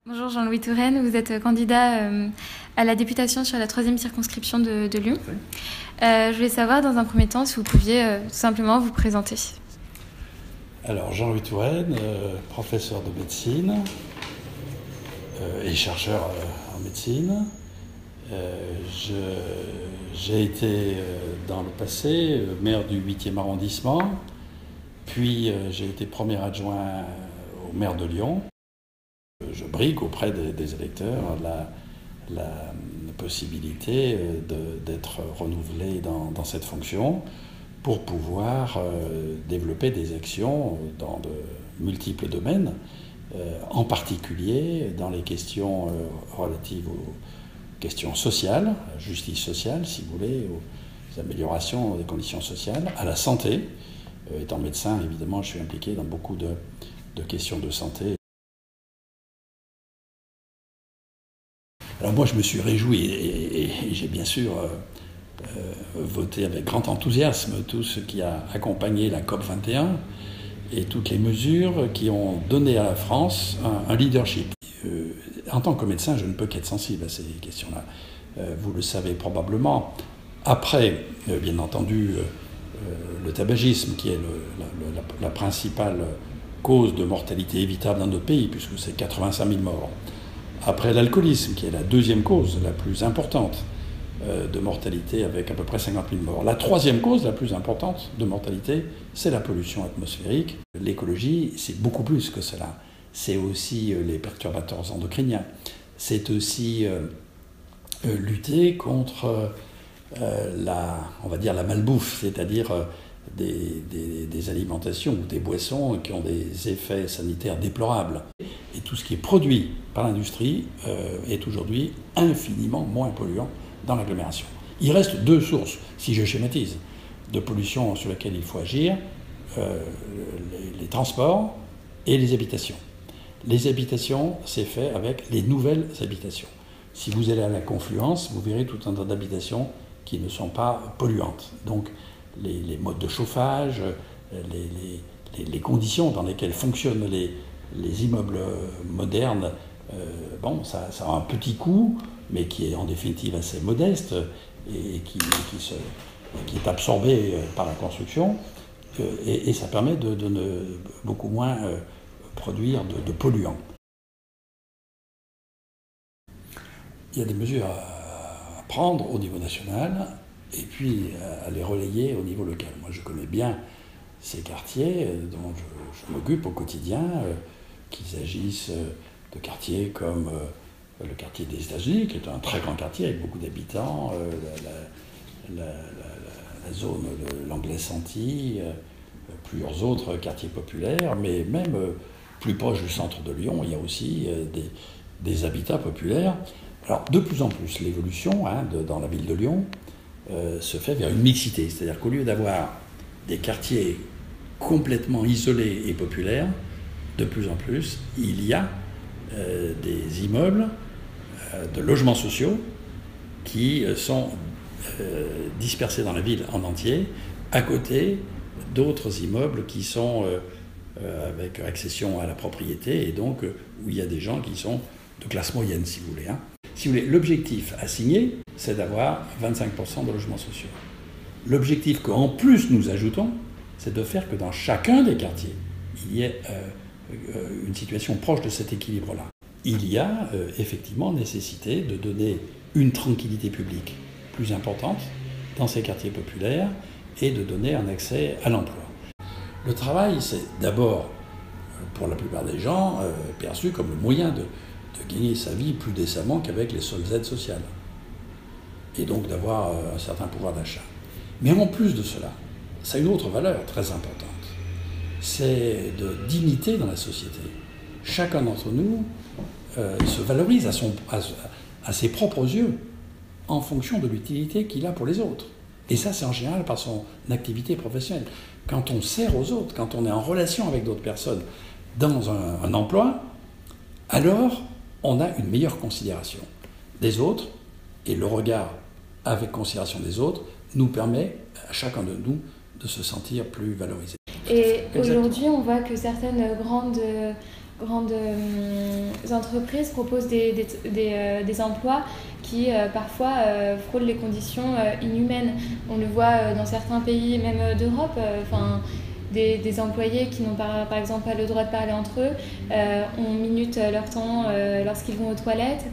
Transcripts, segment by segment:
Bonjour Jean-Louis Touraine, vous êtes candidat à la députation sur la 3e circonscription de Lyon. Je voulais savoir dans un premier temps si vous pouviez tout simplement vous présenter. Alors Jean-Louis Touraine, professeur de médecine et chercheur en médecine. J'ai été dans le passé maire du 8e arrondissement, puis j'ai été premier adjoint au maire de Lyon. Je brigue auprès des électeurs la possibilité d'être renouvelé dans cette fonction pour pouvoir développer des actions dans de multiples domaines, en particulier dans les questions relatives aux questions sociales, justice sociale si vous voulez, aux améliorations des conditions sociales, à la santé. Étant médecin, évidemment, je suis impliqué dans beaucoup de questions de santé. Alors moi, je me suis réjoui et j'ai bien sûr voté avec grand enthousiasme tout ce qui a accompagné la COP21 et toutes les mesures qui ont donné à la France un leadership. En tant que médecin, je ne peux qu'être sensible à ces questions-là. Vous le savez probablement. Après, bien entendu, le tabagisme, qui est la principale cause de mortalité évitable dans notre pays, puisque c'est 85 000 morts. Après l'alcoolisme, qui est la deuxième cause la plus importante de mortalité, avec à peu près 50 000 morts. La troisième cause la plus importante de mortalité, c'est la pollution atmosphérique. L'écologie, c'est beaucoup plus que cela. C'est aussi les perturbateurs endocriniens. C'est aussi lutter contre on va dire la malbouffe, c'est-à-dire des alimentations ou des boissons qui ont des effets sanitaires déplorables. Et tout ce qui est produit par l'industrie est aujourd'hui infiniment moins polluant dans l'agglomération. Il reste deux sources, si je schématise, de pollution sur lesquelles il faut agir, les transports et les habitations. Les habitations, c'est fait avec les nouvelles habitations. Si vous allez à la Confluence, vous verrez tout un tas d'habitations qui ne sont pas polluantes. Donc les modes de chauffage, les conditions dans lesquelles fonctionnent les immeubles modernes, ça a un petit coût, mais qui est en définitive assez modeste et qui est absorbé par la construction, et ça permet de beaucoup moins produire de polluants. Il y a des mesures à prendre au niveau national et puis à les relayer au niveau local. Moi, je connais bien ces quartiers dont je m'occupe au quotidien, qu'il s'agisse de quartiers comme le quartier des États-Unis, qui est un très grand quartier avec beaucoup d'habitants, la zone de l'Anglais-Santi, plusieurs autres quartiers populaires, mais même plus proche du centre de Lyon, il y a aussi des habitats populaires. Alors, de plus en plus, l'évolution dans la ville de Lyon se fait vers une mixité, c'est-à-dire qu'au lieu d'avoir des quartiers complètement isolés et populaires, de plus en plus, il y a des immeubles de logements sociaux qui sont dispersés dans la ville en entier, à côté d'autres immeubles qui sont avec accession à la propriété, et donc où il y a des gens qui sont de classe moyenne, si vous voulez. Si vous voulez, l'objectif assigné, c'est d'avoir 25% de logements sociaux. L'objectif qu'en plus nous ajoutons, c'est de faire que dans chacun des quartiers, il y ait une situation proche de cet équilibre-là. Il y a effectivement nécessité de donner une tranquillité publique plus importante dans ces quartiers populaires et de donner un accès à l'emploi. Le travail, c'est d'abord, pour la plupart des gens, perçu comme le moyen de gagner sa vie plus décemment qu'avec les seules aides sociales, et donc d'avoir un certain pouvoir d'achat. Mais en plus de cela, ça a une autre valeur très importante, c'est de dignité dans la société. Chacun d'entre nous se valorise à ses propres yeux en fonction de l'utilité qu'il a pour les autres. Et ça, c'est en général par son activité professionnelle. Quand on sert aux autres, quand on est en relation avec d'autres personnes dans un emploi, alors on a une meilleure considération des autres, et le regard avec considération des autres nous permet à chacun de nous de se sentir plus valorisé. Et aujourd'hui, on voit que certaines grandes grandes entreprises proposent des emplois qui parfois frôlent les conditions inhumaines. On le voit dans certains pays, même d'Europe. Des employés qui n'ont pas, par exemple, pas le droit de parler entre eux, on minute leur temps lorsqu'ils vont aux toilettes.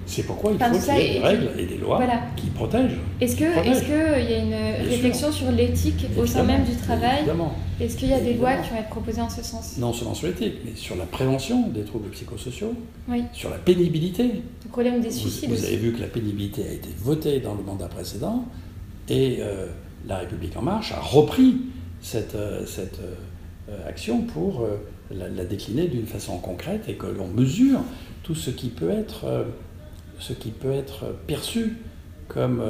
C'est pourquoi il faut qu'il y ait des règles et des lois qui protègent. Est-ce qu'il y a une réflexion sur l'éthique au sein même du travail? Évidemment. Est-ce qu'il y a des lois qui vont être proposées en ce sens? Non seulement sur l'éthique, mais sur la prévention des troubles psychosociaux, oui. Sur la pénibilité. Le problème des suicides vous avez vu que la pénibilité a été votée dans le mandat précédent et La République En Marche a repris cette action pour la décliner d'une façon concrète et que l'on mesure tout ce qui peut être perçu comme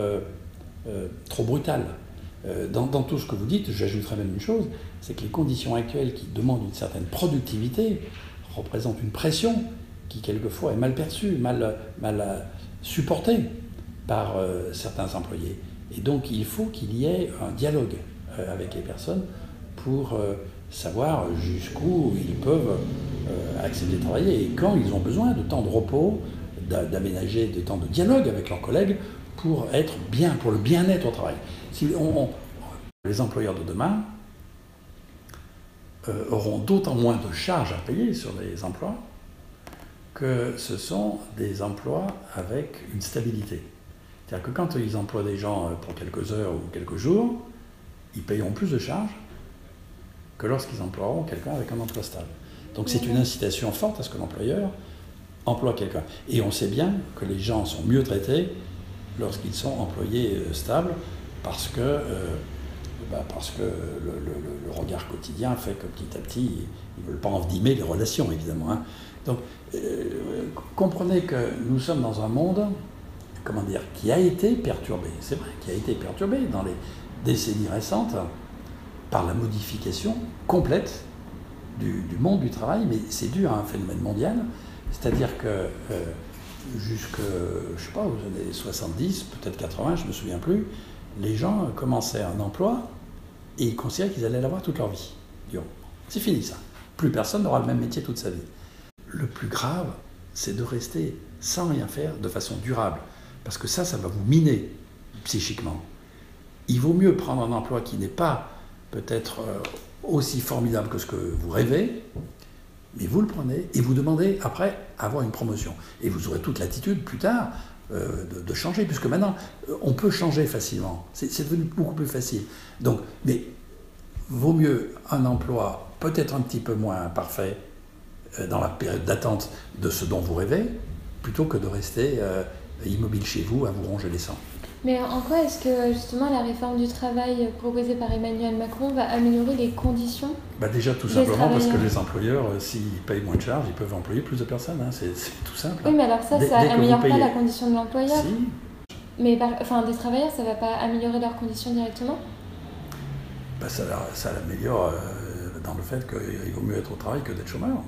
trop brutal. Dans tout ce que vous dites, j'ajouterais même une chose, c'est que les conditions actuelles qui demandent une certaine productivité représentent une pression qui quelquefois est mal perçue, mal supportée par certains employés. Et donc il faut qu'il y ait un dialogue avec les personnes pour savoir jusqu'où ils peuvent accepter de travailler et quand ils ont besoin de temps de repos, d'aménager des temps de dialogue avec leurs collègues pour être bien, pour le bien-être au travail. Les employeurs de demain auront d'autant moins de charges à payer sur les emplois que ce sont des emplois avec une stabilité. C'est-à-dire que quand ils emploient des gens pour quelques heures ou quelques jours, ils payeront plus de charges que lorsqu'ils emploieront quelqu'un avec un emploi stable. Donc c'est une incitation forte à ce que l'employeur emploie quelqu'un. Et on sait bien que les gens sont mieux traités lorsqu'ils sont employés stables parce que le regard quotidien fait que petit à petit, ils ne veulent pas envenimer les relations, évidemment. Hein. Donc comprenez que nous sommes dans un monde, qui a été perturbé. C'est vrai, qui a été perturbé dans les décennies récentes par la modification complète du monde du travail, mais c'est dû à un phénomène mondial, c'est-à-dire que je sais pas, aux années 70, peut-être 80, je ne me souviens plus, les gens commençaient un emploi et ils considéraient qu'ils allaient l'avoir toute leur vie. C'est fini ça. Plus personne n'aura le même métier toute sa vie. Le plus grave, c'est de rester sans rien faire de façon durable, parce que ça va vous miner psychiquement. Il vaut mieux prendre un emploi qui n'est pas peut-être aussi formidable que ce que vous rêvez, mais vous le prenez et vous demandez après à avoir une promotion. Et vous aurez toute l'attitude plus tard de changer, puisque maintenant on peut changer facilement. C'est devenu beaucoup plus facile. Donc, mais vaut mieux un emploi peut-être un petit peu moins parfait dans la période d'attente de ce dont vous rêvez, plutôt que de rester immobile chez vous à vous ronger les sangs. Mais en quoi est-ce que justement la réforme du travail proposée par Emmanuel Macron va améliorer les conditions? Déjà tout simplement parce que les employeurs, s'ils payent moins de charges, ils peuvent employer plus de personnes, hein. C'est tout simple. Oui, mais alors ça n'améliore pas la condition de l'employeur. Si. Mais des travailleurs, ça ne va pas améliorer leurs conditions directement? Ça l'améliore dans le fait qu'il vaut mieux être au travail que d'être chômeur.